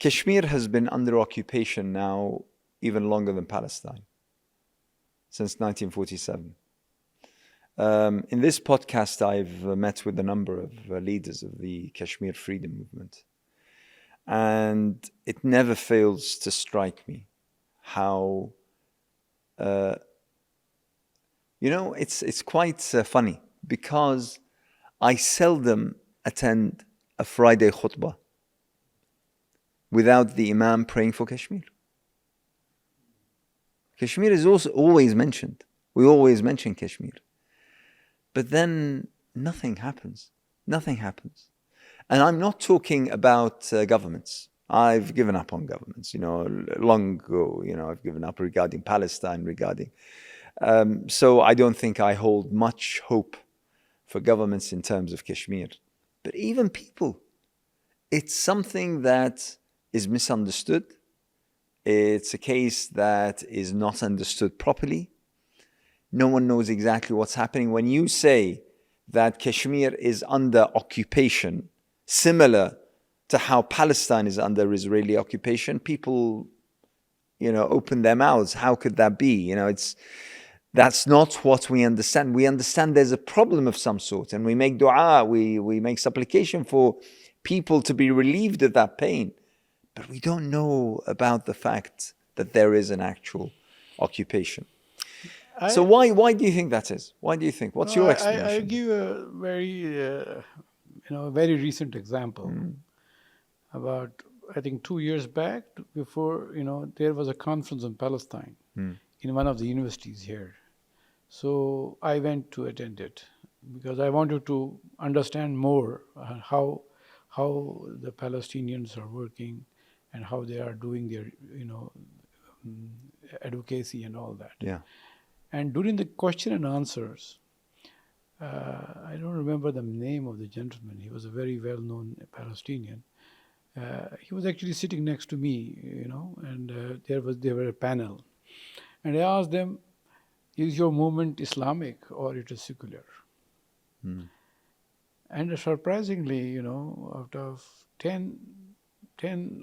Kashmir has been under occupation now even longer than Palestine, since 1947. In this podcast, I've met with a number of leaders of the Kashmir freedom movement. And it never fails to strike me how, it's quite funny, because I seldom attend a Friday khutbah without the Imam praying for Kashmir. Kashmir is also always mentioned. We always mention Kashmir. But then nothing happens. Nothing happens. And I'm not talking about governments. I've given up on governments, long ago. I've given up regarding Palestine, so I don't think I hold much hope for governments in terms of Kashmir. But even people, it's something that is misunderstood. It's a case that is not understood properly. No one knows exactly what's happening. When you say that Kashmir is under occupation, similar to how Palestine is under Israeli occupation, people, open their mouths. How could that be? That's not what we understand. We understand there's a problem of some sort, and we make dua, we make supplication for people to be relieved of that pain. But we don't know about the fact that there is an actual occupation. So why do you think that is? Why do you think? What's your explanation? I'll give a very recent example. About, I think, 2 years back, before, there was a conference on Palestine in one of the universities here. So I went to attend it because I wanted to understand more how the Palestinians are working and how they are doing their, advocacy and all that. Yeah. And during the question and answers, I don't remember the name of the gentleman. He was a very well-known Palestinian. He was actually sitting next to me, and there were a panel. And I asked them, is your movement Islamic or it is secular? And surprisingly, out of 10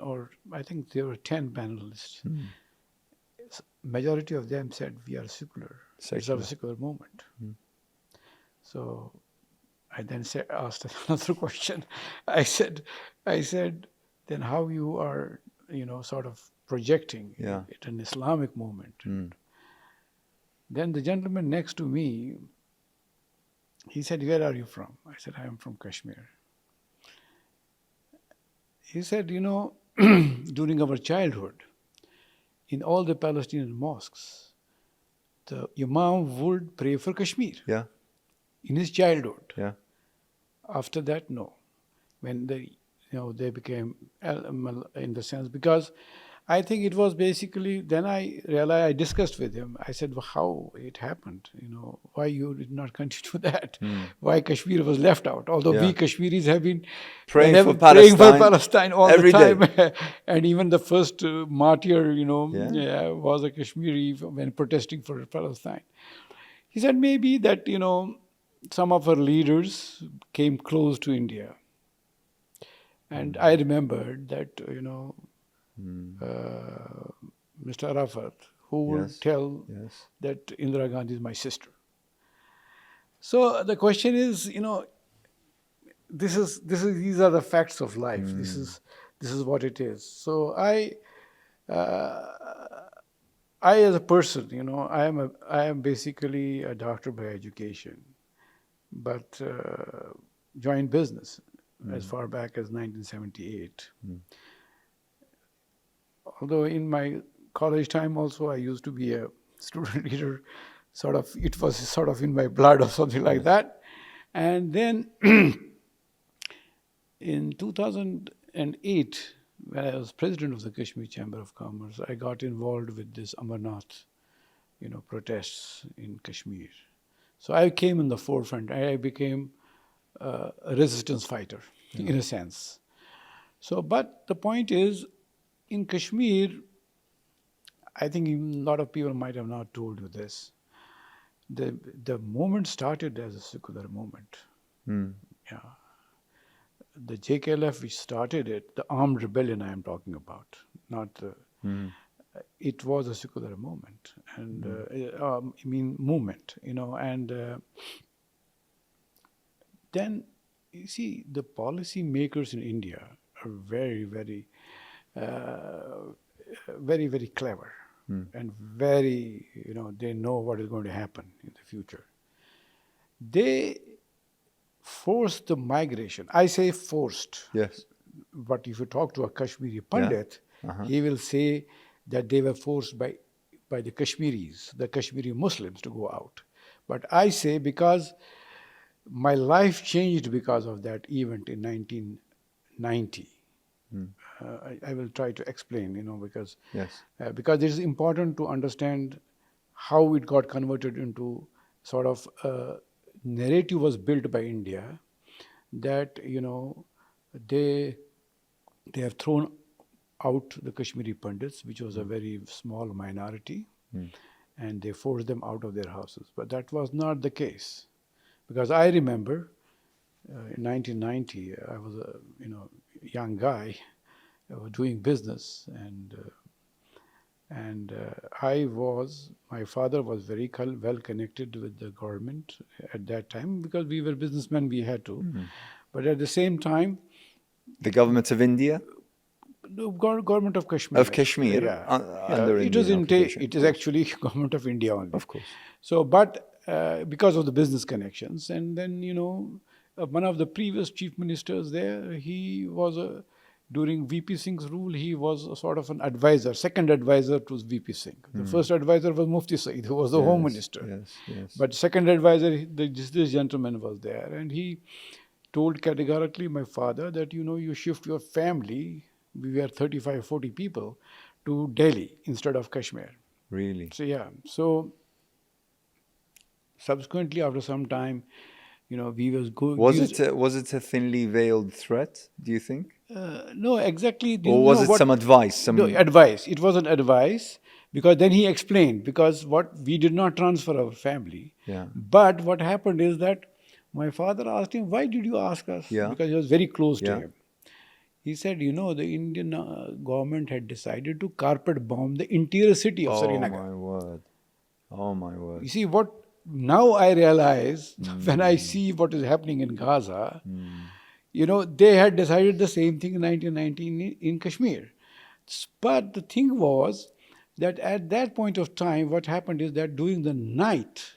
or I think there were 10 panelists, majority of them said we are secular. It's a secular movement. So I then asked another question. I said, then how you are, sort of projecting it an Islamic movement? Then the gentleman next to me, he said, where are you from? I said, I am from Kashmir. He said, during our childhood, in all the Palestinian mosques, the Imam would pray for Kashmir. Yeah. In his childhood. Yeah. After that, no. When they became, in the sense, because I think it was basically, then I realized, I discussed with him. I said, well, how it happened, why you did not continue that? Why Kashmir was left out? Although we Kashmiris have been praying for Palestine all every the time. Day. And even the first martyr, was a Kashmiri when protesting for Palestine. He said maybe that, some of our leaders came close to India. And I remembered that, Mr. Arafat, who would tell that Indira Gandhi is my sister. So the question is, these are the facts of life. This is what it is. So I as a person, I am basically a doctor by education, but joined business as far back as 1978. Although in my college time also I used to be a student leader, it was sort of in my blood or something like that. And then in 2008, when I was president of the Kashmir Chamber of Commerce, I got involved with this Amarnath, protests in Kashmir. So I came in the forefront. I became a resistance fighter, in a sense. So, but the point is, in Kashmir, I think a lot of people might have not told you this. The movement started as a secular movement. Yeah. the JKLF which started it, the armed rebellion I am talking about, not the, it was a secular movement and I mean movement, and then you see the policy makers in India are very, very, very, very clever and very, they know what is going to happen in the future. They forced the migration. I say forced. Yes. But if you talk to a Kashmiri Pandit, he will say that they were forced by the Kashmiris, the Kashmiri Muslims, to go out. But I say because my life changed because of that event in 1990. I will try to explain, because Yes. Because it is important to understand how it got converted into sort of a narrative was built by India that they have thrown out the Kashmiri Pandits, which was a very small minority, and they forced them out of their houses. But that was not the case, because I remember in 1990 I was a young guy doing business, and my father was very well connected with the government at that time because we were businessmen, we had to. But at the same time, the government of India, the government of Kashmir. Of Kashmir, under Indian occupation. It is actually government of India only. Of course. So, but because of the business connections, and then one of the previous chief ministers there, he was during VP Singh's rule, he was a sort of an advisor, second advisor to VP Singh. The first advisor was Mufti Saeed, who was the home minister. Yes. But second advisor, this gentleman was there, and he told categorically my father that you shift your family, we were 35, 40 people, to Delhi instead of Kashmir. Really? So yeah. So subsequently, after some time, we was going. Was it a thinly veiled threat, do you think? No, exactly. Or was it some advice? No, advice. It was an advice because then he explained, because we did not transfer our family. Yeah. But what happened is that my father asked him, why did you ask us? Yeah. Because he was very close to him. He said, the Indian government had decided to carpet bomb the interior city of Srinagar. Oh my word. You see, now I realize when I see what is happening in Gaza, they had decided the same thing in 1919 in Kashmir. But the thing was that at that point of time, what happened is that during the night,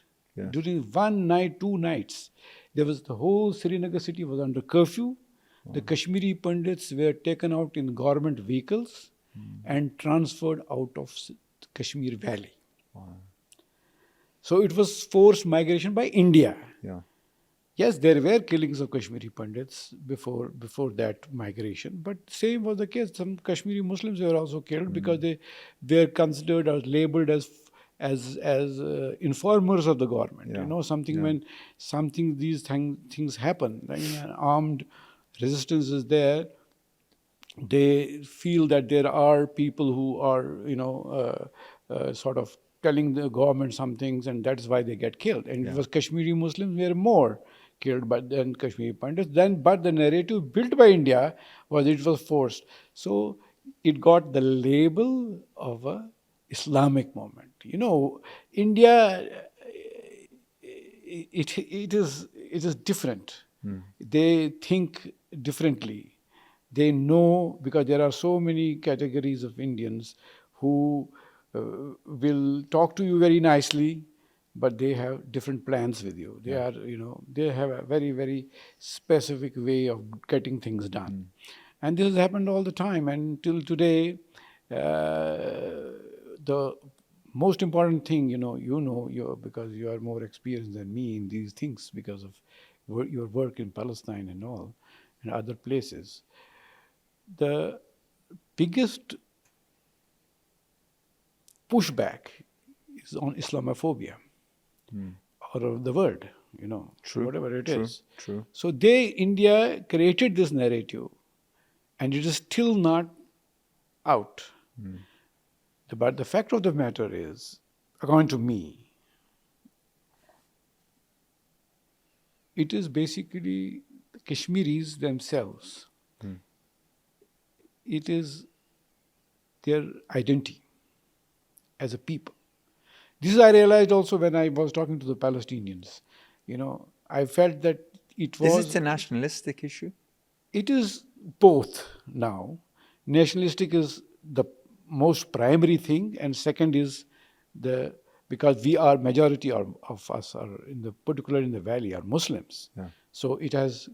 during one night, 2 nights, the whole Srinagar city was under curfew. The Kashmiri Pandits were taken out in government vehicles and transferred out of Kashmir Valley. Wow. So it was forced migration by India. Yeah. Yes, there were killings of Kashmiri Pandits before that migration, but same was the case. Some Kashmiri Muslims were also killed because they were considered or labeled as informers of the government. When these things happen, armed resistance is there, they feel that there are people who are sort of telling the government some things, and that's why they get killed. And it was Kashmiri Muslims were more killed than Kashmiri Pandits. But the narrative built by India was it was forced. So it got the label of a Islamic movement. India, it is different. They think differently. They know, because there are so many categories of Indians who will talk to you very nicely, but they have different plans with you. They are, they have a very, very specific way of getting things done. And this has happened all the time. And till today, the most important thing, because you are more experienced than me in these things because of your work in Palestine and all, and other places. The biggest pushback is on Islamophobia or of the word, True. whatever it is. True. So India created this narrative, and it is still not out. But the fact of the matter is, according to me, it is basically the Kashmiris themselves, it is their identity as a people. This I realized also when I was talking to the Palestinians. I felt that it was... Is it a nationalistic issue? It is both now. Nationalistic is the most primary thing, and second is because we are majority of us are particularly in the valley are Muslims. Yeah. So it has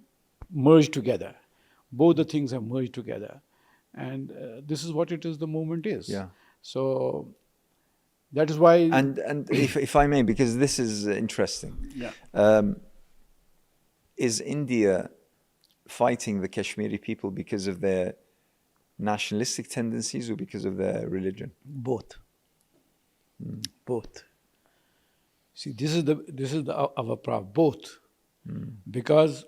merged together. Both the things have merged together, and this is what it is. The movement is. Yeah. So that is why. And if I may, because this is interesting. Yeah. Is India fighting the Kashmiri people because of their nationalistic tendencies or because of their religion? Both. Both. See, this is our problem. Both, because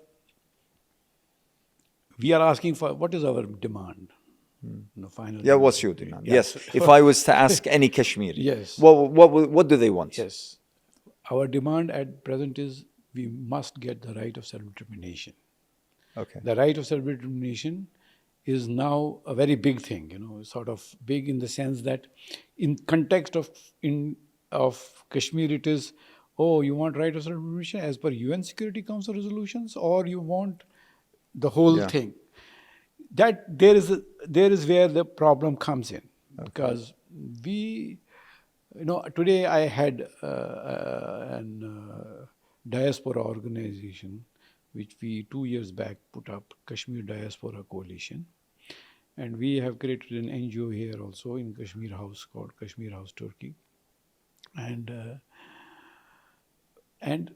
we are asking for what is our demand. Finally. Yeah, what's your demand? Yes. If I was to ask any Kashmiri, yes. What do they want? Yes. Our demand at present is we must get the right of self-determination. Okay. The right of self-determination is now a very big thing, sort of big in the sense that in context of Kashmir it is, you want right of self-determination as per UN Security Council resolutions, or you want the whole thing. That there is where the problem comes in. Okay. Because we, today I had an diaspora organization which we 2 years back put up, Kashmir Diaspora Coalition. And we have created an NGO here also in Kashmir House called Kashmir House Turkey. And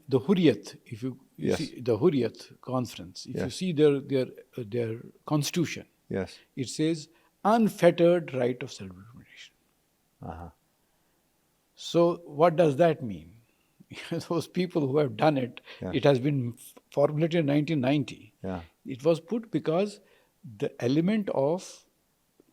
the Hurriyat, if you see the Hurriyat conference, if you see their constitution, it says unfettered right of self-determination. So what does that mean? Those people who have done it, it has been formulated in 1990. It was put because the element of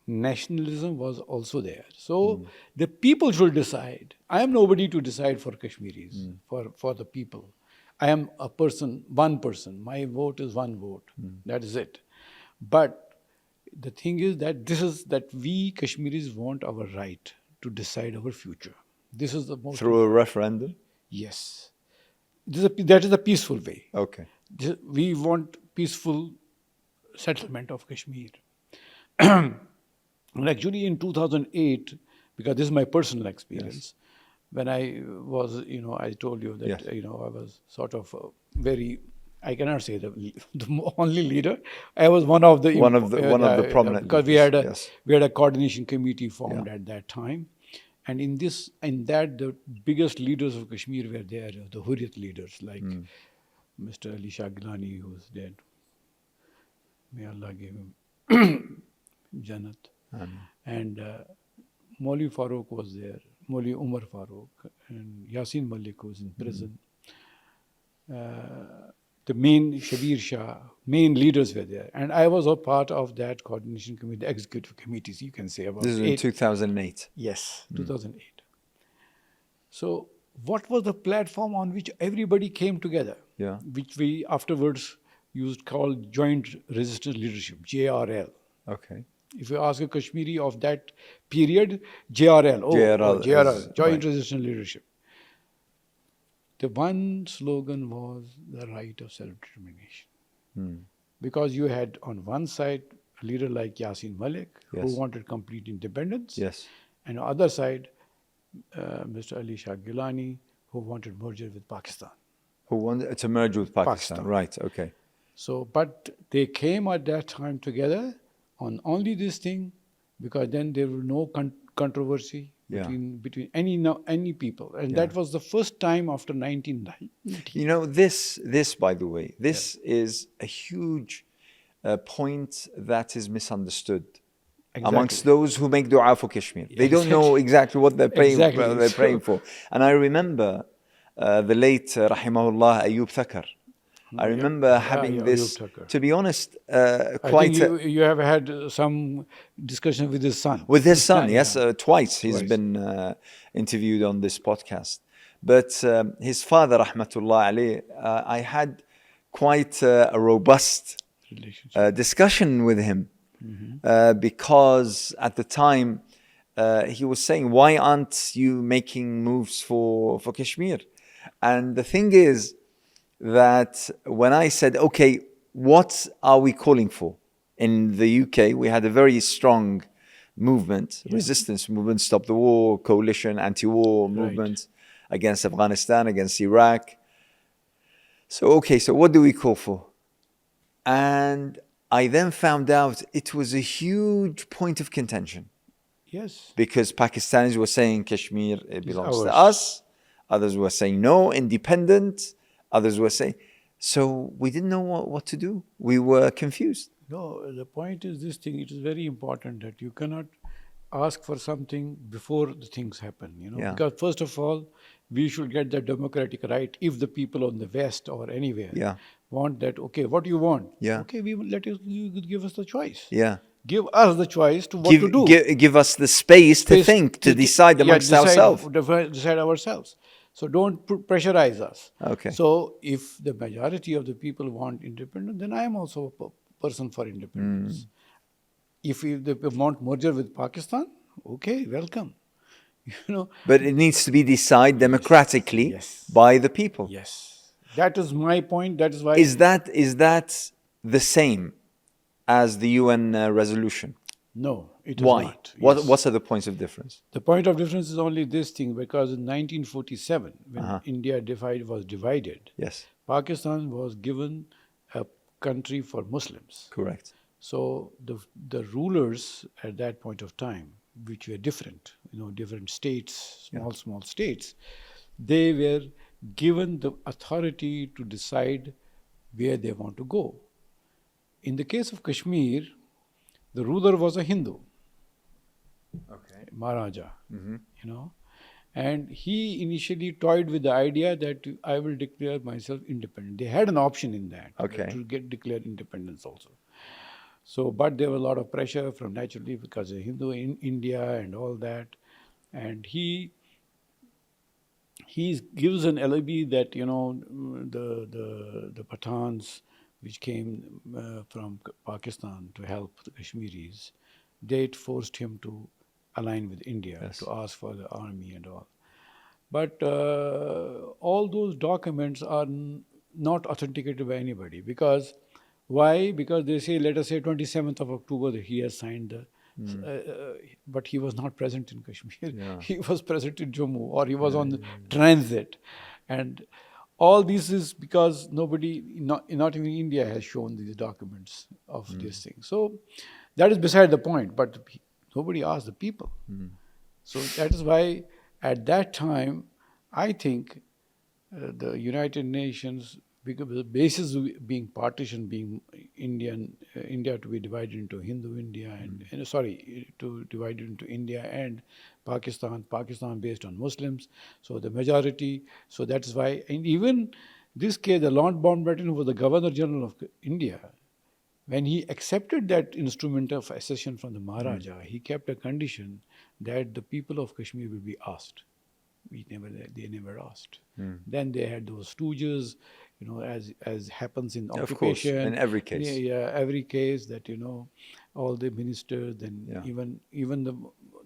nationalism was also there. So the people should decide. I am nobody to decide for Kashmiris, for the people. I am a person, one person. My vote is one vote. That is it. But the thing is that we Kashmiris want our right to decide our future. This is the most... Through a referendum? Yes. That is a peaceful way. Okay. We want peaceful settlement of Kashmir. And actually in 2008, because this is my personal experience, when I was, I told you that, I was sort of very, I cannot say the only leader. I was one of the prominent because leaders. we had a coordination committee formed at that time. And in that, the biggest leaders of Kashmir were there, the Hurriyat leaders, like Mr. Ali Shah Gilani, who's dead. May Allah give him Jannat. And Maulvi Farooq was there, Maulvi Umar Farooq, and Yasin Malik, who was in prison. The main Shabir Shah, main leaders were there. And I was a part of that coordination committee, the executive committees, you can say about This is in 2008. Yes, 2008. So what was the platform on which everybody came together? Which we afterwards called Joint Resistance Leadership, JRL. Okay. If you ask a Kashmiri of that period, JRL, Joint Resistance Leadership. The one slogan was the right of self-determination. Because you had on one side a leader like Yasin Malik, who wanted complete independence. And on the other side, Mr. Ali Shah Gilani, who wanted merger with Pakistan. Who wanted to merge with Pakistan. Right, okay. So, but they came at that time together on only this thing, because then there was no controversy between any people. And that was the first time after 1990. This, by the way, is a huge point that is misunderstood amongst those who make dua for Kashmir. They don't know exactly what they're praying for. And I remember the late Rahimahullah Ayub Thakar. I remember having this, to be honest, quite... I think you have had some discussion with his son. With his son, yes, twice. He's been interviewed on this podcast. But his father, Rahmatullah alayh, I had quite a robust Relationship. discussion with him, because at the time he was saying, "Why aren't you making moves for Kashmir?" And the thing is that when I said, "Okay, what are we calling for?" In the UK, we had a very strong movement, resistance movement, stop the war, coalition, anti-war movement against Afghanistan, against Iraq. So, okay, so what do we call for? And I then found out it was a huge point of contention, Yes. because Pakistanis were saying Kashmir, it belongs to ours. us. Others were saying no, independent. Others were saying, so we didn't know what to do. We were confused. No, the point is this thing, it is very important that you cannot ask for something before the things happen, Yeah. because first of all, we should get the democratic right. If the people on the West or anywhere Yeah. want that, okay, what do you want? Yeah. Okay, we will let you give us the choice. Yeah. Give us the choice to what to do. Give us the space to think, to decide amongst ourselves. Decide ourselves. So don't pressurize us. Okay. So if the majority of the people want independence, then I am also a person for independence. If they want merger with Pakistan, okay, welcome. But it needs to be decided democratically Yes. by the people. Yes. That is my point. That is why. Is that the same as the UN resolution? No, it is Why? not. What are the points of difference? The point of difference is only this thing, because in 1947, when India was divided, Yes. Pakistan was given a country for Muslims. Correct. So the rulers at that point of time, which were different, different states, small states, they were given the authority to decide where they want to go. In the case of Kashmir, the ruler was a Hindu, Maharaja, and he initially toyed with the idea that I will declare myself independent. They had an option in that to declare independence also. So, but there was a lot of pressure from, naturally, because a Hindu in India and all that, and he gives an alibi that the Pathans which came from Pakistan to help the Kashmiris, they forced him to align with India, to ask for the army and all. But all those documents are not authenticated by anybody. Because why? Because they say, let us say 27th of October, that he has signed the, but he was not present in Kashmir. Yeah. He was present in Jammu, or he was on transit. And all this is because nobody, not even India, has shown these documents of this thing. So that is beside the point, but nobody asked the people. So that is why at that time, I think the United Nations, because the basis being partition, being India to be divided into Hindu India to divide into India and Pakistan based on Muslims. So the majority, so that is why, and even this case, the Lord Mountbatten, who was the Governor General of India, when he accepted that instrument of accession from the Maharaja, he kept a condition that the people of Kashmir will be asked. They never asked. Then they had those stooges, as happens in occupation. Of course, in every case. Yeah, every case that, all the ministers, then even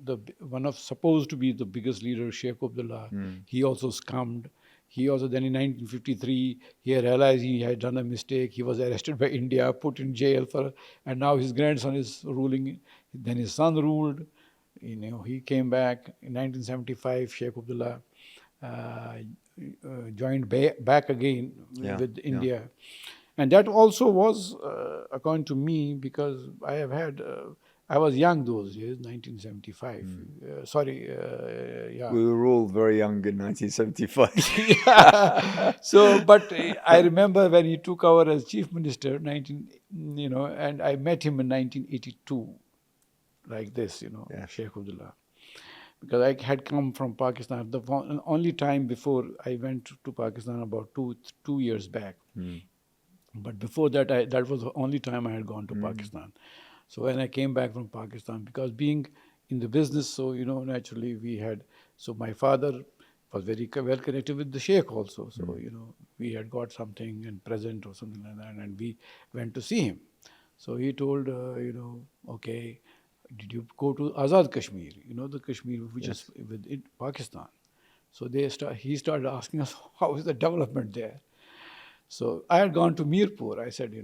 the one of supposed to be the biggest leader, Sheikh Abdullah, he also scummed. He also, then in 1953, he realized he had done a mistake. He was arrested by India, put in jail and now his grandson is ruling. Then his son ruled. He came back in 1975. Sheikh Abdullah joined back again with India, and that also was, according to me, because I was young those years, 1975. We were all very young in 1975. Yeah. So, but I remember when he took over as chief minister, and I met him in 1982, like this, Sheikh Abdullah. Because I had come from Pakistan. The only time before I went to Pakistan about 2 years back. But before that, that was the only time I had gone to Pakistan. So when I came back from Pakistan, because being in the business, so naturally we had. So my father was very well connected with the Sheikh also. So, we had got something and present or something like that, and we went to see him. So he told, okay, did you go to Azad Kashmir? The Kashmir which is within Pakistan. So he started asking us, how is the development there? So I had gone to Mirpur. I said,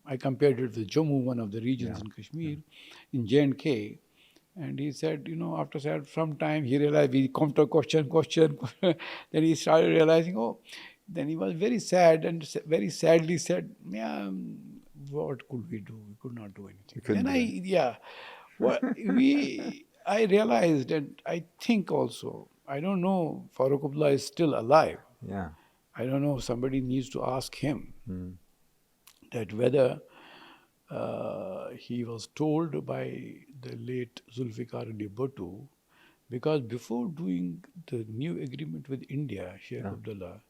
I compared it with Jammu, one of the regions in Kashmir, in J&K. And he said, after some time, he realized we come to question. Then he started realizing, then he was very sad and very sadly said, yeah, what could we do? We could not do anything. couldn't Then do I realized, and I think also, I don't know, Farooq Abdullah is still alive. Yeah. I don't know, somebody needs to ask him that whether he was told by the late Zulfikar Ali Bhutto, because before doing the new agreement with India, Sheikh Abdullah,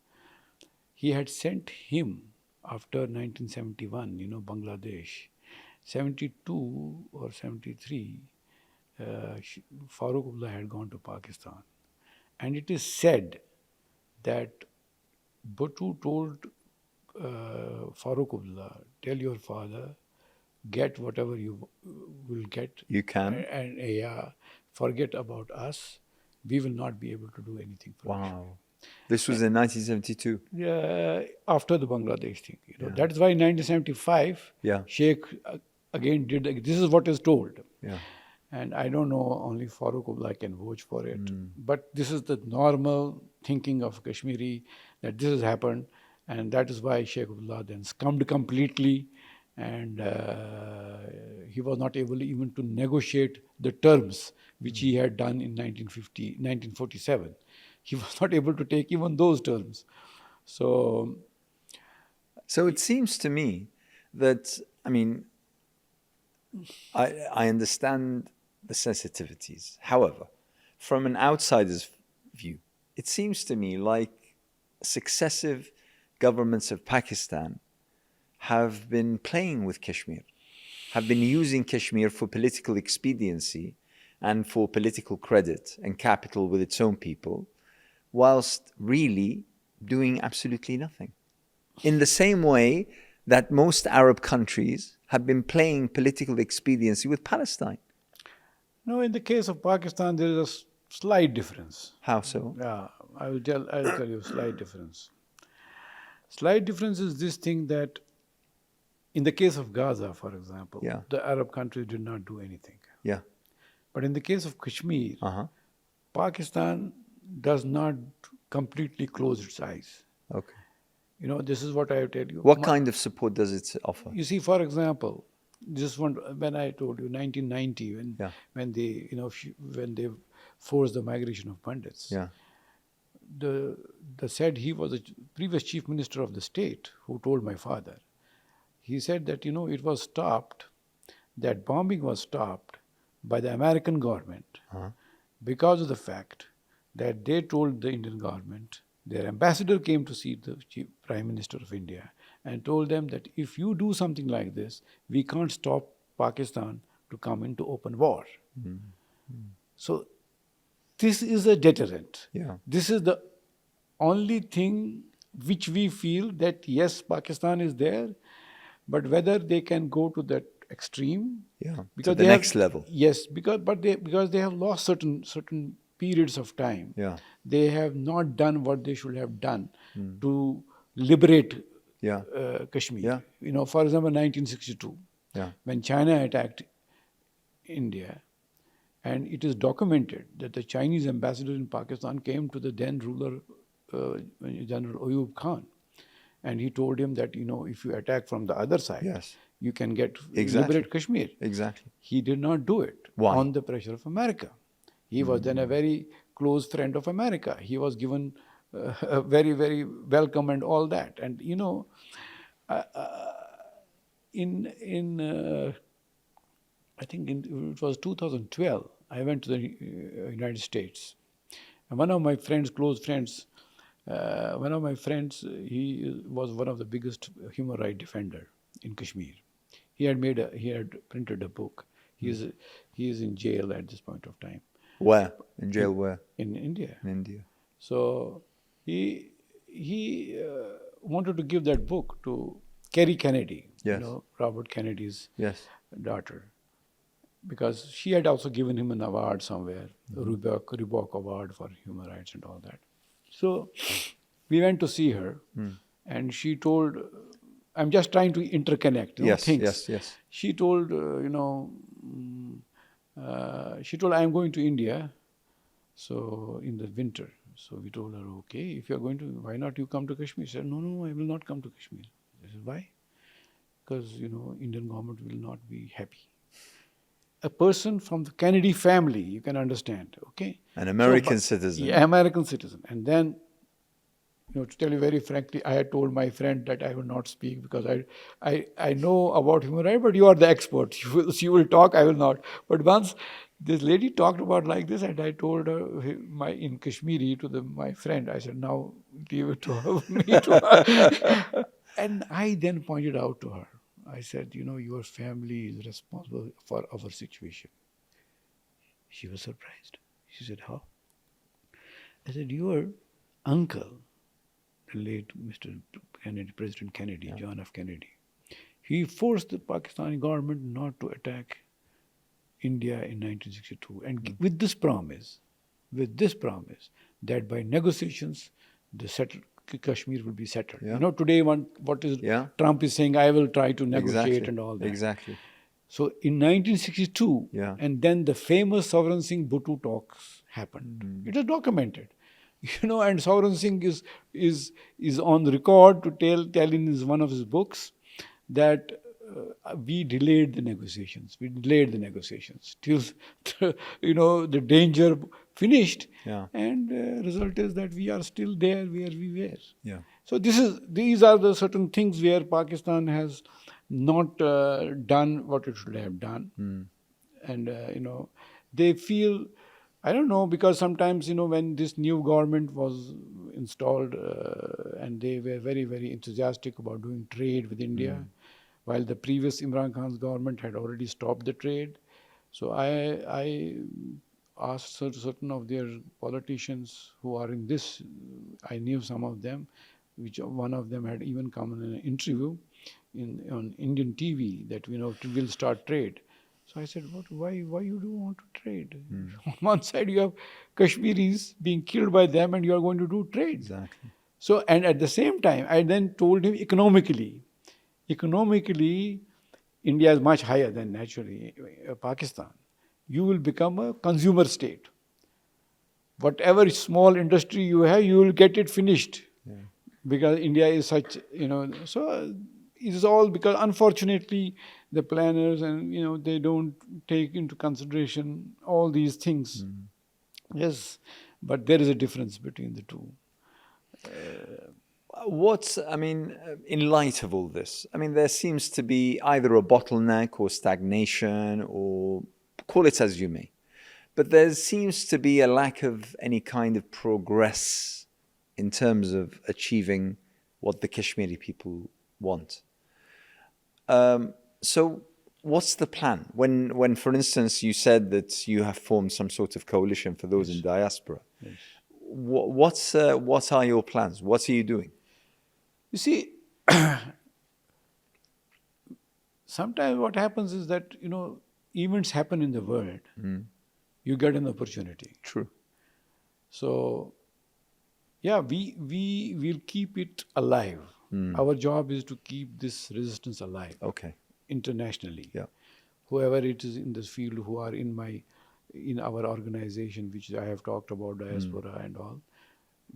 he had sent him after 1971, Bangladesh, 72 or 73, Farooq Abdullah had gone to Pakistan. And it is said that Bhutto told Farooq Abdullah, tell your father, get whatever you will get. You can. And forget about us. We will not be able to do anything for you. Wow. This was in 1972. Yeah, after the Bangladesh thing. That is why in 1975, Sheikh again did, this is what is told. Yeah. And I don't know, only Farooq Abdullah can vouch for it. But this is the normal thinking of Kashmiri, that this has happened. And that is why Sheikh Abdullah then succumbed completely. And he was not able even to negotiate the terms which he had done in 1947. He was not able to take even those terms. So it seems to me that, I understand the sensitivities. However, from an outsider's view, it seems to me like successive governments of Pakistan have been playing with Kashmir, have been using Kashmir for political expediency and for political credit and capital with its own people, whilst really doing absolutely nothing. In the same way that most Arab countries have been playing political expediency with Palestine. No, in the case of Pakistan, there is a slight difference. How so? Yeah, I'll tell you a slight difference. Slight difference is this thing that in the case of Gaza, for example, the Arab countries did not do anything. Yeah. But in the case of Kashmir, Pakistan does not completely close its eyes. Okay. This is what I tell you. What kind of support does it offer? You see, for example, just when I told you 1990, when they forced the migration of Pandits, the said he was a previous chief minister of the state who told my father. He said that it was stopped, that bombing was stopped by the American government because of the fact that they told the Indian government, their ambassador came to see the Prime Minister of India and told them that if you do something like this, we can't stop Pakistan to come into open war. So this is a deterrent. This is the only thing which we feel that yes, Pakistan is there, but whether they can go to that extreme, to the next level. Yes, because they have lost certain periods of time. They have not done what they should have done to liberate Kashmir. For example, 1962, when China attacked India, and it is documented that the Chinese ambassador in Pakistan came to the then ruler, General Ayub Khan, and he told him that, if you attack from the other side, you can liberate Kashmir. Exactly. He did not do it. Why? On the pressure of America. He was then a very close friend of America. He was given a very, very welcome and all that. And, I think it was 2012, I went to the United States. And one of my close friends, he was one of the biggest human rights defender in Kashmir. He had printed a book. He is in jail at this point of time. Where? In jail where? In India. In India. So he wanted to give that book to Kerry Kennedy, Yes. Robert Kennedy's Yes. daughter, because she had also given him an award somewhere, the Reebok Award for human rights and all that. So we went to see her, and she told, I'm just trying to interconnect, Yes. things. Yes. Yes. She told, she told, I'm going to India, so in the winter. So we told her, okay, if you're going to, why not you come to Kashmir? She said, no, I will not come to Kashmir. I said, why? Because, Indian government will not be happy. A person from the Kennedy family, you can understand, okay? An American citizen. Yeah, American citizen. And then, to tell you very frankly, I had told my friend that I will not speak because I know about human rights, but you are the expert. You will talk, I will not. But once this lady talked about like this, and I told her in Kashmiri to my friend, I said, now leave it to her, me to her. And I then pointed out to her, I said, your family is responsible for our situation. She was surprised. She said, how? I said, your uncle, the late Mr. Kennedy, President Kennedy, John F. Kennedy, he forced the Pakistani government not to attack India in 1962. And with this promise, that by negotiations, Kashmir will be settled. Yeah. Today what is Trump is saying, I will try to negotiate and all that. Exactly. So in 1962, and then the famous Sovereign Singh Bhutto talks happened. It is documented. And Sovereign Singh is on the record to tell in one of his books that we delayed the negotiations. We delayed the negotiations till the danger finished, and result is that we are still there where we were. Yeah. So these are the certain things where Pakistan has not done what it should have done, and they feel. I don't know, because sometimes, when this new government was installed and they were very, very enthusiastic about doing trade with India, while the previous Imran Khan's government had already stopped the trade. So I asked certain of their politicians who are in this, I knew some of them, which one of them had even come in an interview on Indian TV that, we'll start trade. So I said, why you do want to trade? On one side you have Kashmiris being killed by them and you are going to do trade. Exactly. So, and at the same time, I then told him economically, India is much higher than naturally Pakistan. You will become a consumer state. Whatever small industry you have, you will get it finished. Because India is such, so it is all because unfortunately the planners and they don't take into consideration all these things. Yes, but there is a difference between the two. In light of all this, there seems to be either a bottleneck or stagnation, or call it as you may, but there seems to be a lack of any kind of progress in terms of achieving what the Kashmiri people want. So what's the plan? When, for instance, you said that you have formed some sort of coalition for those in diaspora, what are your plans? What are you doing? You see, sometimes what happens is that, events happen in the world. You get an opportunity. True. So, we will keep it alive. Our job is to keep this resistance alive. Okay. Internationally. Yeah. Whoever it is in this field who are in our organization, which I have talked about, diaspora and all,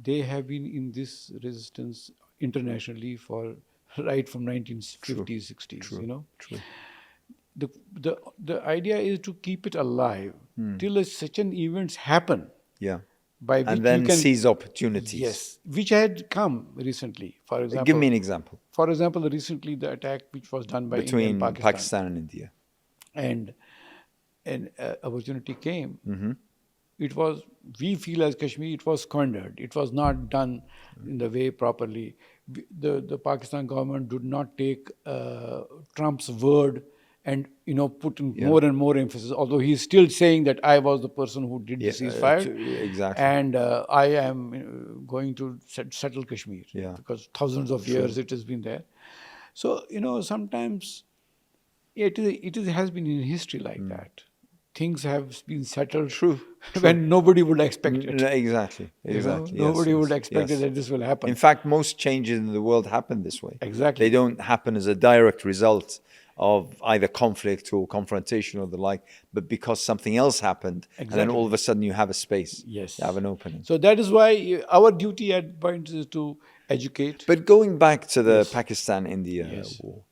they have been in this resistance internationally for right from 1950s, 60s. True. True. The idea is to keep it alive till such an events happen. Yeah. By which and then you can seize opportunities. Yes, which had come recently. For example, give me an example. For example, recently the attack which was done by between India and Pakistan and India, and an opportunity came. It was, we feel as Kashmir, it was squandered. It was not done in the way properly. The Pakistan government did not take Trump's word and put in more and more emphasis. Although he's still saying that I was the person who did the ceasefire, exactly, and I am going to settle Kashmir, because thousands of years it has been there. So sometimes it has been in history like that. Things have been settled when nobody would expect it. Exactly. Nobody would expect it that this will happen. In fact, most changes in the world happen this way. Exactly. They don't happen as a direct result of either conflict or confrontation or the like, but because something else happened, and then all of a sudden you have a space. Yes. You have an opening. So that is why our duty at points is to educate. But going back to the Pakistan-India war,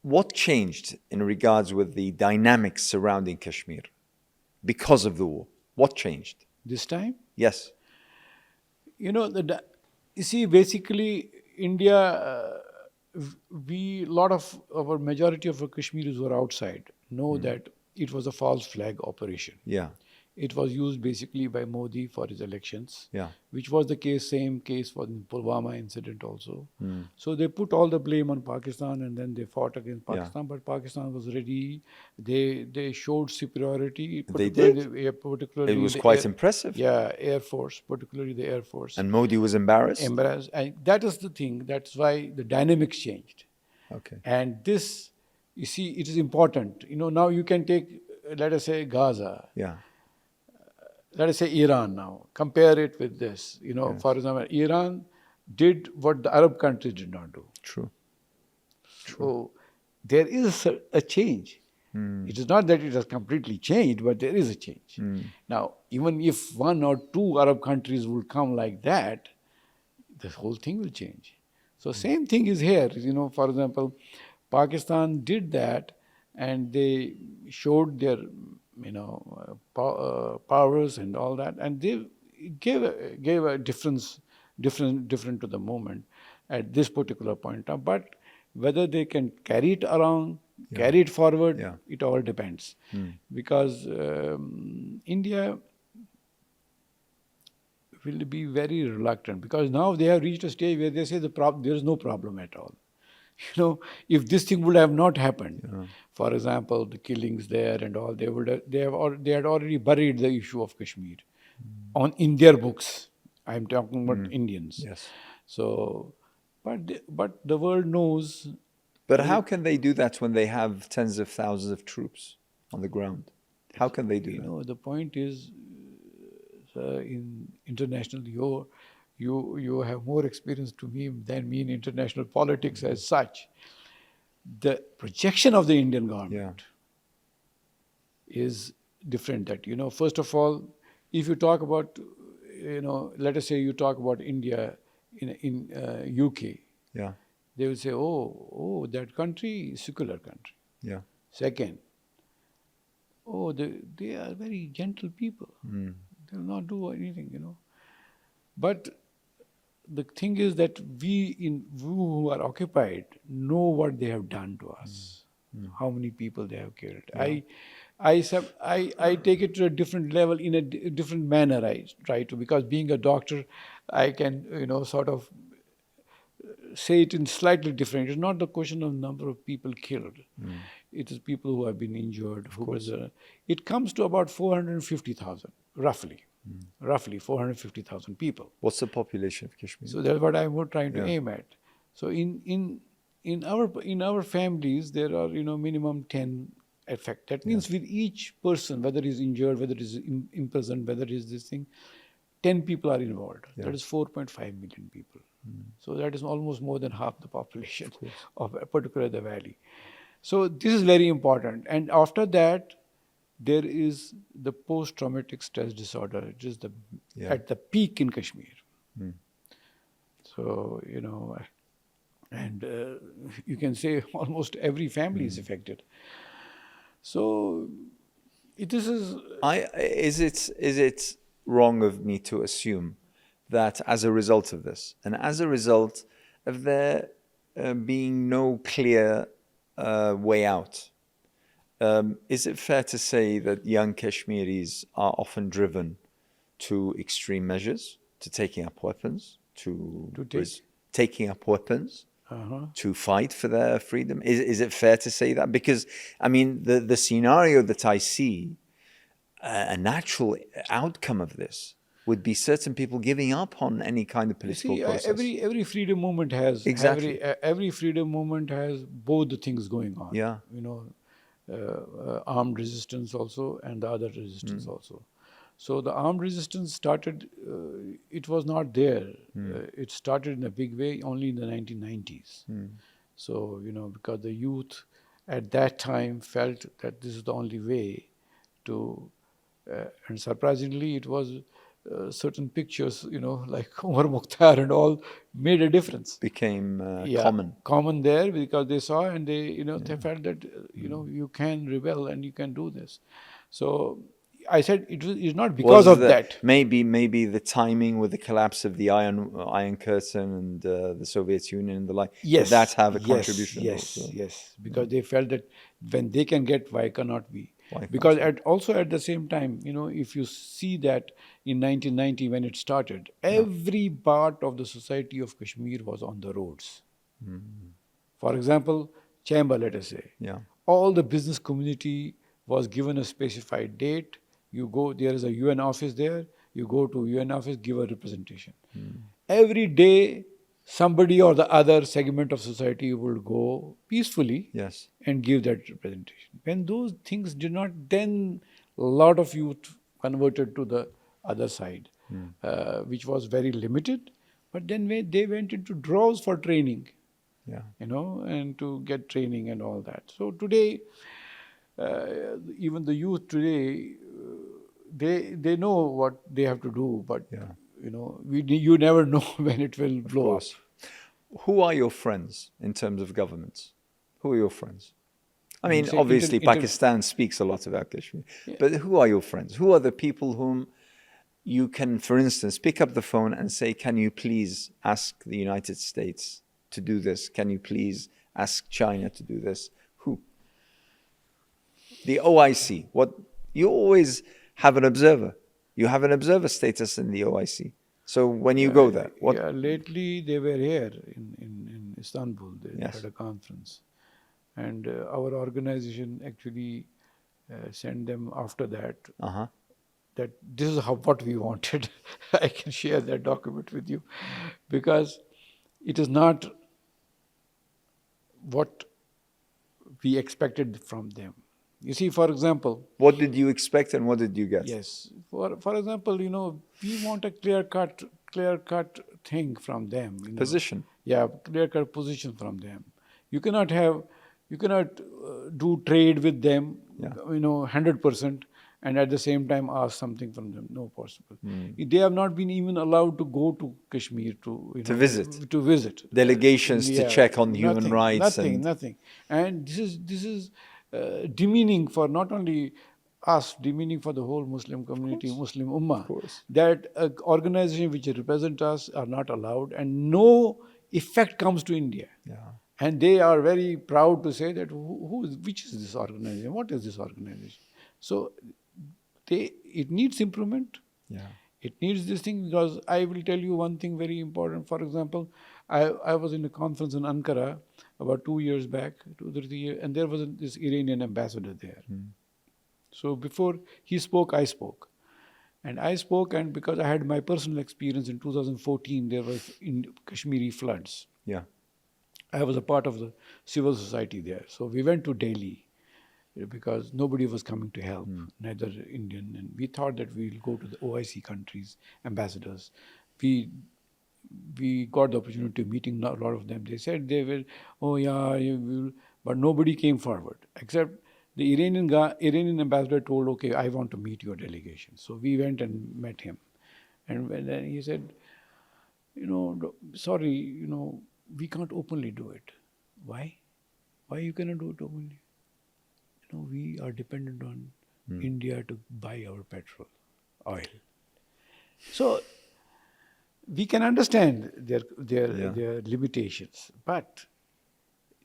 what changed in regards with the dynamics surrounding Kashmir because of the war? What changed? This time? Yes. You see, basically, India, lot of our majority of our Kashmiris were outside, know that it was a false flag operation. Yeah. It was used basically by Modi for his elections, Yeah. which was the same case for the Pulwama incident also. So they put all the blame on Pakistan, and then they fought against Pakistan. But Pakistan was ready. They showed superiority. They did. Particularly it was quite impressive. Yeah, Air Force, particularly the Air Force. And Modi was embarrassed? Embarrassed. And that is the thing. That's why the dynamics changed. Okay. And this, you see, it is important. Now you can take, let us say, Gaza. Yeah. Let us say Iran now. Compare it with this. For example, Iran did what the Arab countries did not do. True. So there is a change. It is not that it has completely changed, but there is a change. Now, even if one or two Arab countries will come like that, the whole thing will change. So same thing is here. For example, Pakistan did that, and they showed their powers and all that, and they gave a different to the moment at this particular point. But whether they can carry it around, carry it forward, it all depends. Because India will be very reluctant, because now they have reached a stage where they say there is no problem at all. If this thing would have not happened, for example, the killings there and all, they had already buried the issue of Kashmir in their books. I'm talking about Indians. Yes. So, but the world knows. But how can they do that when they have tens of thousands of troops on the ground? How can they do that? The point is, in international, you have more experience than me in international politics as such. The projection of the Indian government is different. That, first of all, if you talk about, let us say you talk about India in UK, they will say, oh, that country is secular country. Yeah. Second, they are very gentle people. They will not do anything, But the thing is that we who are occupied know what they have done to us, how many people they have killed. I take it to a different level, in a different manner. I try to, because being a doctor, I can sort of say it in slightly different. It's not the question of number of people killed. It is people who have been injured. It comes to about 450,000, roughly. Roughly 450,000 people. What's the population of Kashmir? So that's what I'm trying to aim at. So in our families, there are minimum 10 affected. That means with each person, whether he's injured, whether he's imprisoned, whether he's this thing, 10 people are involved. That is 4.5 million people. So that is almost more than half the population of particularly the valley. So this is very important. And after that, there is the post-traumatic stress disorder. It is at the peak in Kashmir. So, and you can say almost every family is affected. So, is it wrong of me to assume that as a result of this, and as a result of there being no clear way out, is it fair to say that young Kashmiris are often driven to extreme measures, to taking up weapons, taking up weapons, to fight for their freedom? Is it fair to say that? Because, I mean, the scenario that I see, a natural outcome of this would be certain people giving up on any kind of You political see, process. every freedom movement has Exactly. every freedom movement has both the things going on. Yeah. You know, armed resistance also and the other resistance also. So the armed resistance started. It was not there. It started in a big way only in the 1990s. So because the youth at that time felt that this is the only way to, and surprisingly, it was certain pictures, like Umar Mukhtar and all, made a difference. Became Yeah, common there because they saw and they, they felt that, you can rebel and you can do this. So I said it's not because of that. Maybe the timing with the collapse of the Iron Curtain and the Soviet Union and the like. Yes, did that have a contribution? Yes, because they felt that when they can get, why cannot we? Why Because can't also at the same time, if you see that in 1990 when it started, every part of the society of Kashmir was on the roads. For example, chamber, let us say. Yeah. All the business community was given a specified date. You go, there is a UN office there. You go to UN office, give a representation. Every day, somebody or the other segment of society will go peacefully Yes. and give that representation. When those things did not, then a lot of youth converted to the other side, which was very limited. But then they went into draws for training. Yeah. And to get training and all that. So today, even the youth today, they know what they have to do, but you never know when it will blow up. Who are your friends in terms of governments? Who are your friends? I mean, say obviously, Pakistan speaks a lot about Kashmir, but who are your friends? Who are the people whom you can, for instance, pick up the phone and say, "Can you please ask the United States to do this? Can you please ask China to do this?" Who? The OIC. What you always have an observer. You have an observer status in the OIC. So when you go there, what? Yeah, lately they were here in Istanbul. They had a conference, and our organization actually sent them after that. That this is what we wanted. I can share that document with you, because it is not what we expected from them. You see, for example, what did you expect and what did you get? Yes, for example, we want a clear cut thing from them. Position. Yeah, clear cut position from them. You cannot do trade with them, 100%, and at the same time ask something from them. No possible. They have not been even allowed to go to Kashmir to visit. Delegations to check on human rights. Nothing. And this is demeaning for not only us, demeaning for the whole Muslim community, Muslim Ummah, that organizations which represent us are not allowed, and no effect comes to India. And they are very proud to say that which is this organization? What is this organization? So it needs improvement. It needs this thing, because I will tell you one thing very important. For example, I was in a conference in Ankara about 2 years back, 2 or 3 years, and there was this Iranian ambassador there. So before he spoke, I spoke. And I spoke, and because I had my personal experience in 2014, there was in Kashmiri floods. I was a part of the civil society there. So we went to Delhi because nobody was coming to help, neither Indian. And we thought that we'll go to the OIC countries, ambassadors. We got the opportunity of meeting a lot of them. They said they will, you will, but nobody came forward except the Iranian ambassador told, okay, I want to meet your delegation. So we went and met him. And then he said, sorry, we can't openly do it. Why? Why you cannot do it openly? We are dependent on India to buy our petrol, oil. So we can understand their limitations, but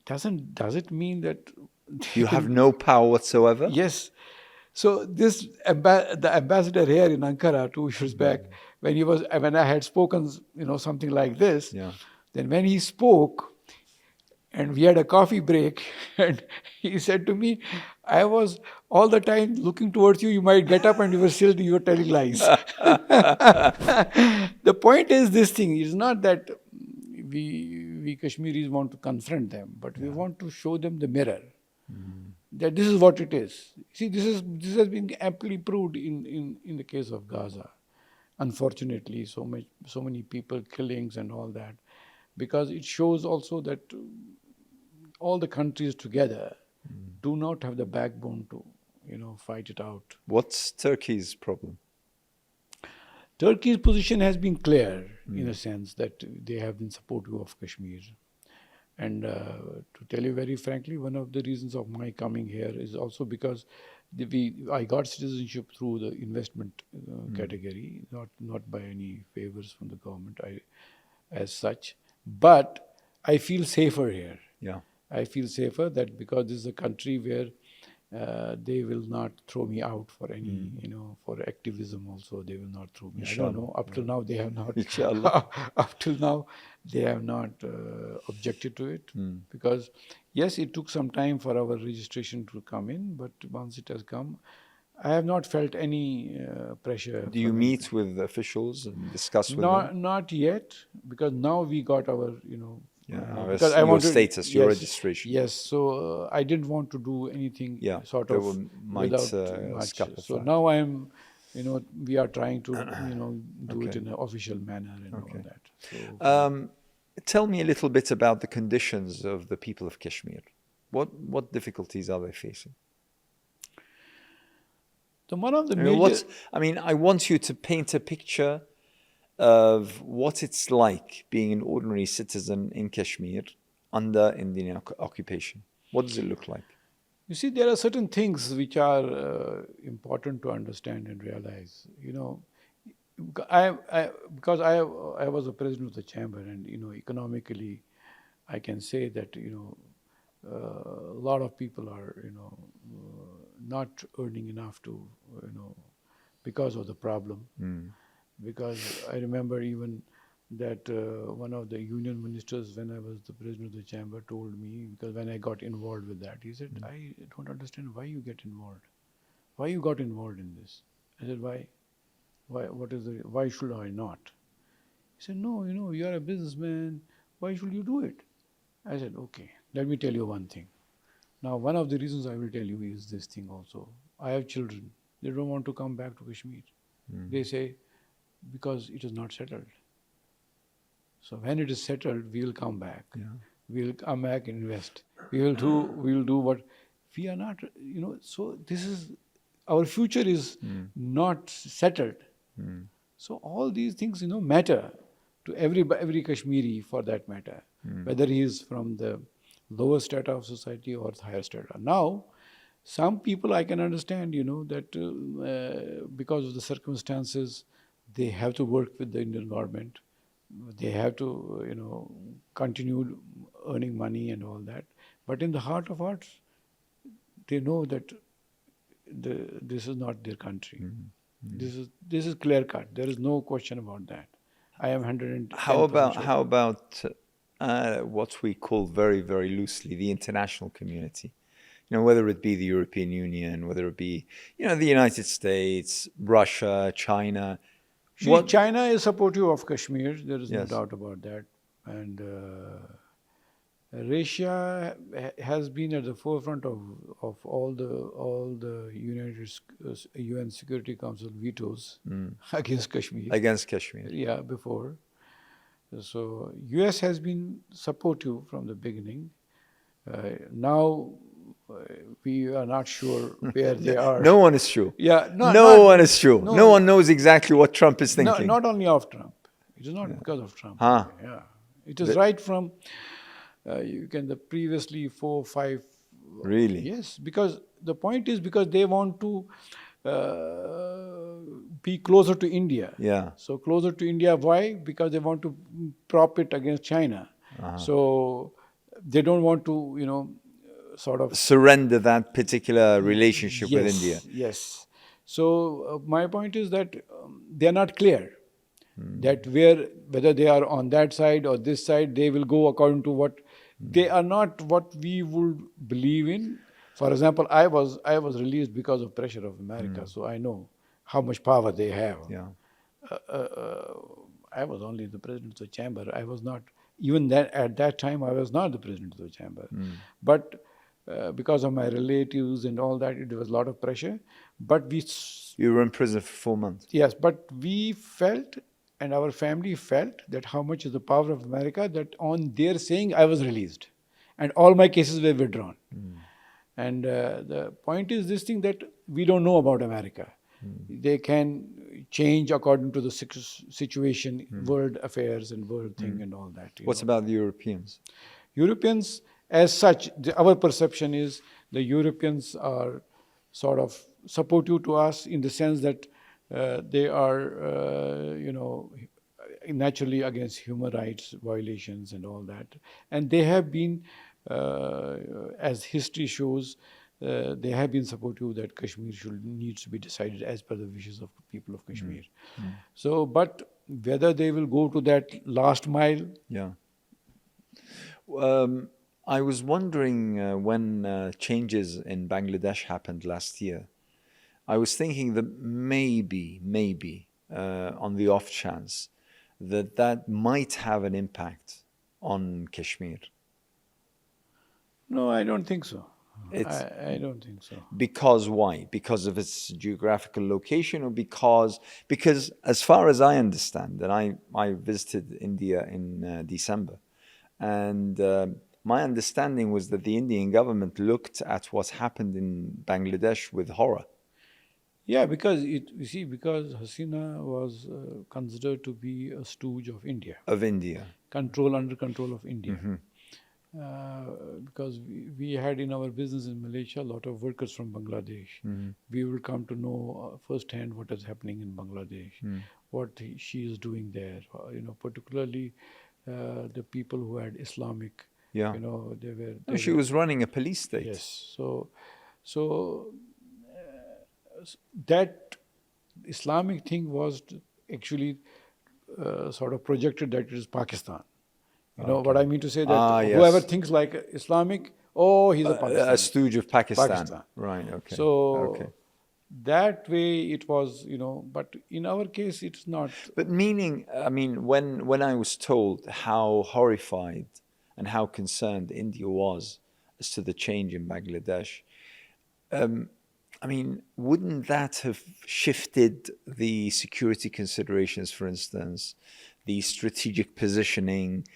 does it mean that you have no power whatsoever? Yes. So the ambassador here in Ankara 2 years back, when I had spoken, something like this, then when he spoke, And we had a coffee break, and he said to me, I was all the time looking towards you. You might get up and you were telling lies. The point is this thing. It's not that we Kashmiris want to confront them, but we want to show them the mirror. That this is what it is. See, this has been amply proved in the case of Gaza. Unfortunately, so many people killings and all that, because it shows also that all the countries together do not have the backbone to fight it out. What's Turkey's problem? Turkey's position has been clear in a sense that they have been supportive of Kashmir. And to tell you very frankly, one of the reasons of my coming here is also because I got citizenship through the investment category, not by any favors from the government as such. But I feel safer here. Yeah. I feel safer that because this is a country where they will not throw me out for any, for activism also, they will not throw me. Inshallah. I don't know. Up till now, they have not. Inshallah. Up till now, they have not objected to it. Because, yes, it took some time for our registration to come in, but once it has come, I have not felt any pressure. Do you meet with officials and discuss with them? Not yet, because now we got our, because your status, your registration. Yes, so I didn't want to do anything sort of without much. So now I am, we are trying to, do it in an official manner and all that. So, tell me a little bit about the conditions of the people of Kashmir. What difficulties are they facing? So one of the major... I want you to paint a picture of what it's like being an ordinary citizen in Kashmir under Indian occupation. What does it look like? You see, there are certain things which are important to understand and realize. Because I was a president of the chamber, and economically, I can say that a lot of people are not earning enough to because of the problem. Because I remember even that one of the union ministers, when I was the president of the chamber, told me, because when I got involved with that, he said, I don't understand why you get involved. Why you got involved in this? I said, why? Why should I not? He said, no, you are a businessman. Why should you do it? I said, okay, let me tell you one thing. Now, one of the reasons I will tell you is this thing also. I have children. They don't want to come back to Kashmir. They say, because it is not settled. So when it is settled, we will come back. We will come back and invest. We will do what we are not, so this is, our future is not settled. So all these things, matter to every Kashmiri for that matter, whether he is from the lower strata of society or the higher strata. Now, some people I can understand, that because of the circumstances, they have to work with the Indian government. They have to, continue earning money and all that. But in the heart of hearts, they know that this is not their country. This is clear cut. There is no question about that. I am 110%. How about what we call very, very loosely the international community? Whether it be the European Union, whether it be, the United States, Russia, China. China is supportive of Kashmir. There is no doubt about that. And Russia has been at the forefront of all the UN Security Council vetoes against Kashmir. Against Kashmir. Yeah, before. So US has been supportive from the beginning. Now we are not sure where they are. No one is sure. Yeah, no one is sure. No one knows exactly what Trump is thinking. Not only of Trump. It is not because of Trump. Yeah, it is right from the previously 4, 5. Really? Yes, because the point is because they want to be closer to India. Yeah. So closer to India, why? Because they want to prop it against China. So they don't want to, sort of surrender that particular relationship with India. Yes. So my point is that they are not clear that whether they are on that side or this side, they will go according to what They are not what we would believe in. For example, I was released because of pressure of America, so I know how much power they have. Yeah. Uh, uh, uh, I was only the president of the chamber. I was not even that at that time. I was not the president of the chamber, but because of my relatives and all that, it was a lot of pressure. But You were in prison for 4 months. yes, but we felt, and our family felt, that how much is the power of America, that on their saying I was released, and all my cases were withdrawn. And the point is this thing that we don't know about America. They can change according to the situation, world affairs and world thing and all that. What about the Europeans? Europeans, as such, our perception is the Europeans are sort of supportive to us in the sense that they are, naturally against human rights violations and all that. And they have been, as history shows, they have been supportive that Kashmir needs to be decided as per the wishes of the people of Kashmir. So, but whether they will go to that last mile. Yeah. I was wondering when changes in Bangladesh happened last year, I was thinking that maybe, on the off chance, that might have an impact on Kashmir. No, I don't think so. It's I don't think so. because why? Because of its geographical location, or because as far as I understand, and I visited India in December, and my understanding was that the Indian government looked at what happened in Bangladesh with horror. Yeah, because because Hasina was considered to be a stooge of India. Of India. Under control of India. Because we had in our business in Malaysia a lot of workers from Bangladesh. We will come to know firsthand what is happening in Bangladesh, what she is doing there. Particularly the people who had Islamic. Yeah. She was running a police state. Yes. So that Islamic thing was actually sort of projected that it is Pakistan. What I mean to say, that whoever thinks like Islamic, he's a Pakistan. A stooge of Pakistan. Right, okay. So that way it was, but in our case it's not. But meaning, I mean, when I was told how horrified and how concerned India was as to the change in Bangladesh, I mean, wouldn't that have shifted the security considerations, for instance, the strategic positioning,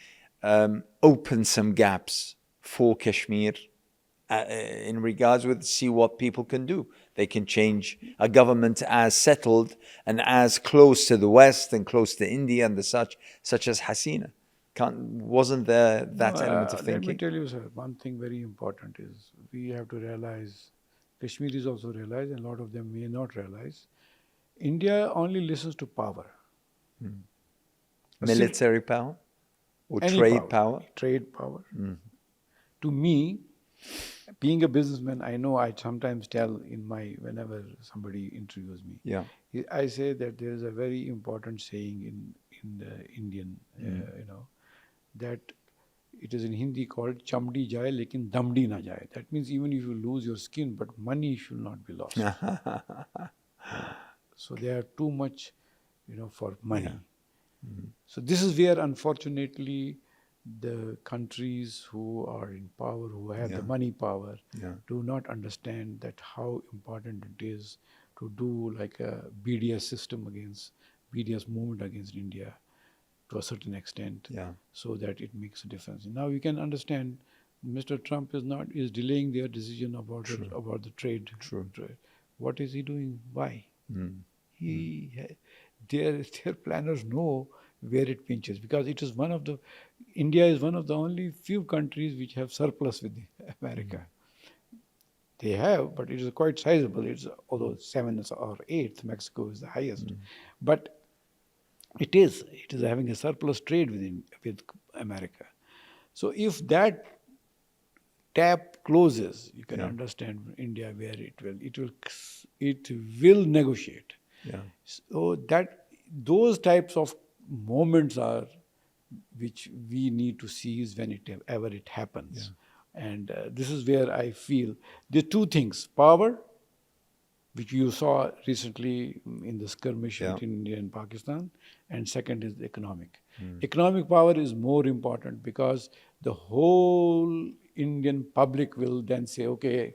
open some gaps for Kashmir in regards with see what people can do? They can change a government as settled and as close to the West and close to India and such as Hasina. Wasn't there that element of thinking? Let me tell you, sir, one thing very important is we have to realize, Kashmiris also realize, and a lot of them may not realize, India only listens to power. Military power? Or trade power? Trade power. To me, being a businessman, I know I sometimes tell whenever somebody interviews me, I say that there is a very important saying in the Indian, that it is in Hindi called chamdi jaye lekin damdi na jaye. That means even if you lose your skin, but money should not be lost. So they are too much, for money. So this is where, unfortunately, the countries who are in power, who have the money power, do not understand that how important it is to do like a BDS system BDS movement against India to a certain extent, so that it makes a difference. Now you can understand Mr. Trump is delaying their decision about the trade. What is he doing? Why? Their planners know where it pinches, because it is India is one of the only few countries which have surplus with America. They have, but it is quite sizable. It's although 7th or 8th, Mexico is the highest, but it is having a surplus trade with America. So if that tap closes, you can understand India where it will negotiate. So those types of moments are which we need to seize whenever it happens. And this is where I feel there are two things: power, which you saw recently in the skirmish between India and Pakistan, and second is the economic. Economic power is more important because the whole Indian public will then say, okay,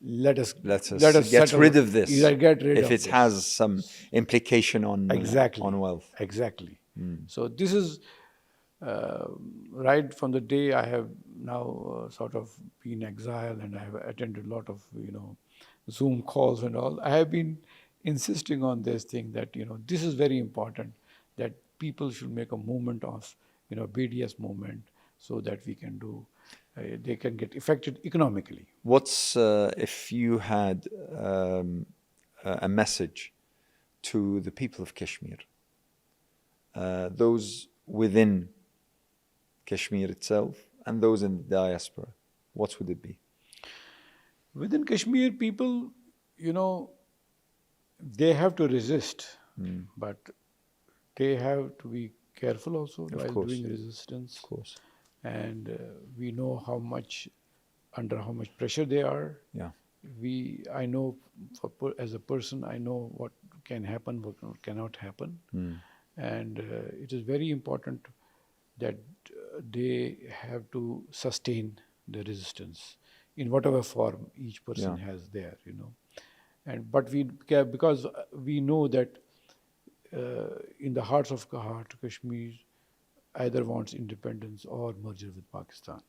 let us Get settle, rid of this. get rid if of it this. has some implication on wealth. Exactly. So this is right from the day I have now sort of been exiled, and I have attended a lot of Zoom calls and all. I have been insisting on this thing that this is very important, that people should make a movement of BDS movement, so that we can do they can get affected economically. What's if you had a message to the people of Kashmir, those within Kashmir itself and those in the diaspora, what would it be? Within Kashmir, people, they have to resist, but they have to be careful also while doing resistance. Of course. And we know under how much pressure they are. Yeah. I know, as a person, I know what can happen, what cannot happen. And it is very important that they have to sustain the resistance in whatever form each person has there, And but because we know that in the hearts of Kashmir either wants independence or merger with Pakistan.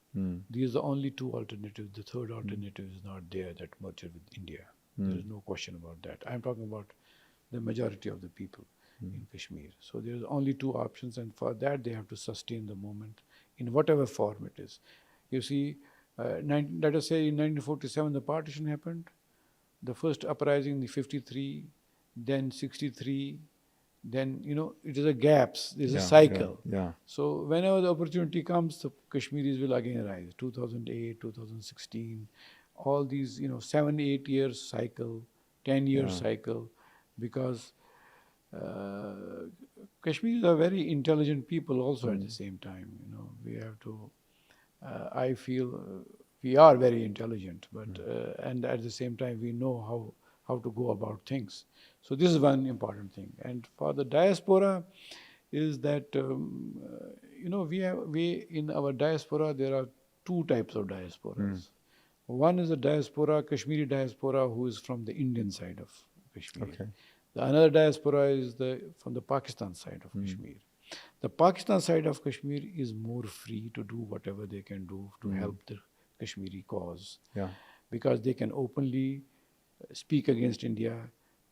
These are the only two alternatives. The third alternative is not there, that merger with India. There is no question about that. I'm talking about the majority of the people in Kashmir. So there's only two options, and for that they have to sustain the movement in whatever form it is. You see, let us say in 1947 the partition happened, the first uprising in 53, then 63, then it is a gaps, there's a cycle. So whenever the opportunity comes, the Kashmiris will again rise. 2008, 2016, all these 7-8 years cycle, 10 years cycle, because Kashmiris are very intelligent people also at the same time. We have to, I feel we are very intelligent, but and at the same time we know how to go about things. So this is one important thing. And for the diaspora is that we in our diaspora there are two types of diasporas. One is the diaspora, Kashmiri diaspora, who is from the Indian side of Kashmir. Okay. The another diaspora is from the Pakistan side of Kashmir. The Pakistan side of Kashmir is more free to do whatever they can do to help the Kashmiri cause, because they can openly speak against India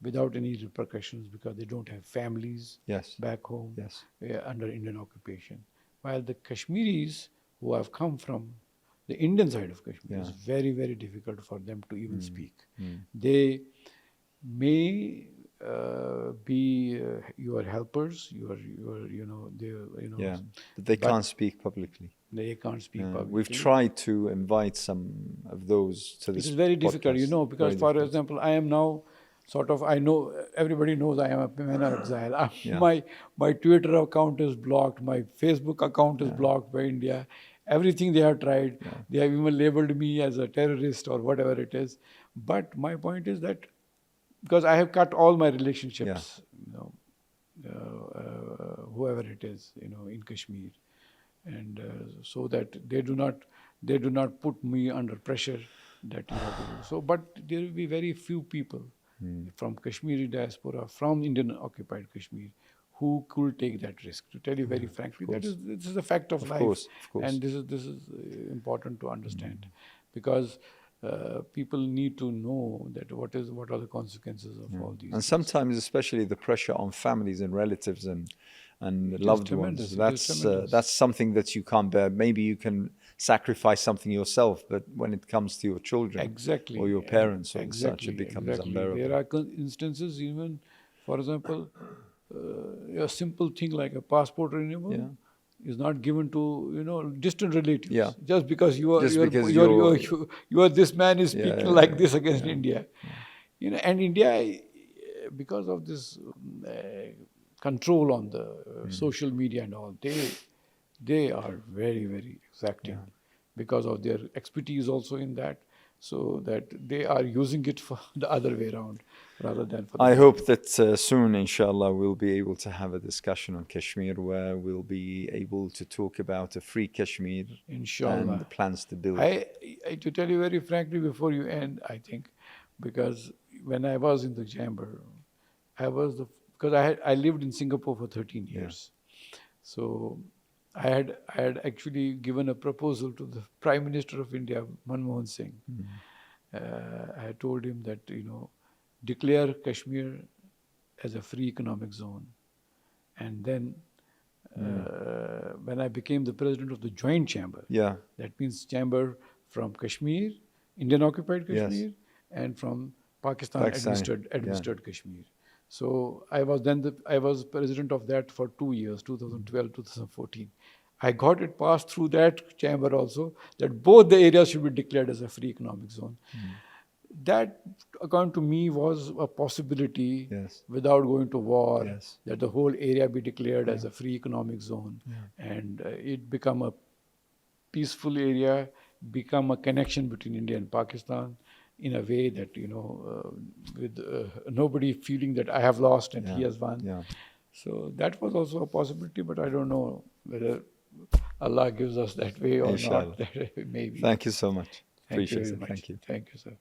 without any repercussions, because they don't have families back home under Indian occupation. While the Kashmiris who have come from the Indian side of Kashmir, it's very, very difficult for them to even speak. They may be your helpers, but they can't speak publicly. They can't speak publicly. We've tried to invite some of those to this. It is very difficult, because for example, I am now I know, everybody knows I am a man of exile. My Twitter account is blocked, my Facebook account is blocked by India. Everything they have tried. They have even labeled me as a terrorist or whatever it is. But my point is that because I have cut all my relationships, whoever it is, in Kashmir, and so that they do not put me under pressure that you have to do. So, but there will be very few people from Kashmiri diaspora, from Indian occupied Kashmir, who could take that risk. To tell you very frankly, this is a fact of life, course. And this is important to understand, because people need to know that what are the consequences of all these. And sometimes, especially the pressure on families and relatives and loved ones, that's something that you can't bear. Maybe you can sacrifice something yourself, but when it comes to your children or your parents or such, it becomes unbearable. There are instances, even, for example, a simple thing like a passport renewal is not given to distant relatives, just because this man is speaking like this against India. And India, because of this control on the social media and all, they are very, very exacting because of their expertise also in that, so that they are using it for the other way around rather than for the I good. hope that soon, inshallah, we'll be able to have a discussion on Kashmir where we'll be able to talk about a free Kashmir Inshallah. and the plans to build it. To tell you very frankly before you end, I think, because when I was in the chamber, I was the because I lived in Singapore for 13 years. So I had actually given a proposal to the Prime Minister of India, Manmohan Singh. I had told him that, declare Kashmir as a free economic zone. And then when I became the president of the joint chamber, Yeah. that means chamber from Kashmir, Indian occupied Yes. Kashmir, and from Pakistan Pakistan, administered Kashmir. So I was president of that for 2 years, 2012, 2014. I got it passed through that chamber also that both the areas should be declared as a free economic zone. That, according to me, was a possibility Yes. without going to war, Yes. that the whole area be declared as a free economic zone, and it become a peaceful area, become a connection between India and Pakistan in a way that, with nobody feeling that I have lost and he has won. Yeah. So that was also a possibility, but I don't know whether Allah gives us that way or Inshallah. not. Maybe. Thank you so much. Thank you Appreciate very it. much. Thank you. Thank you, sir.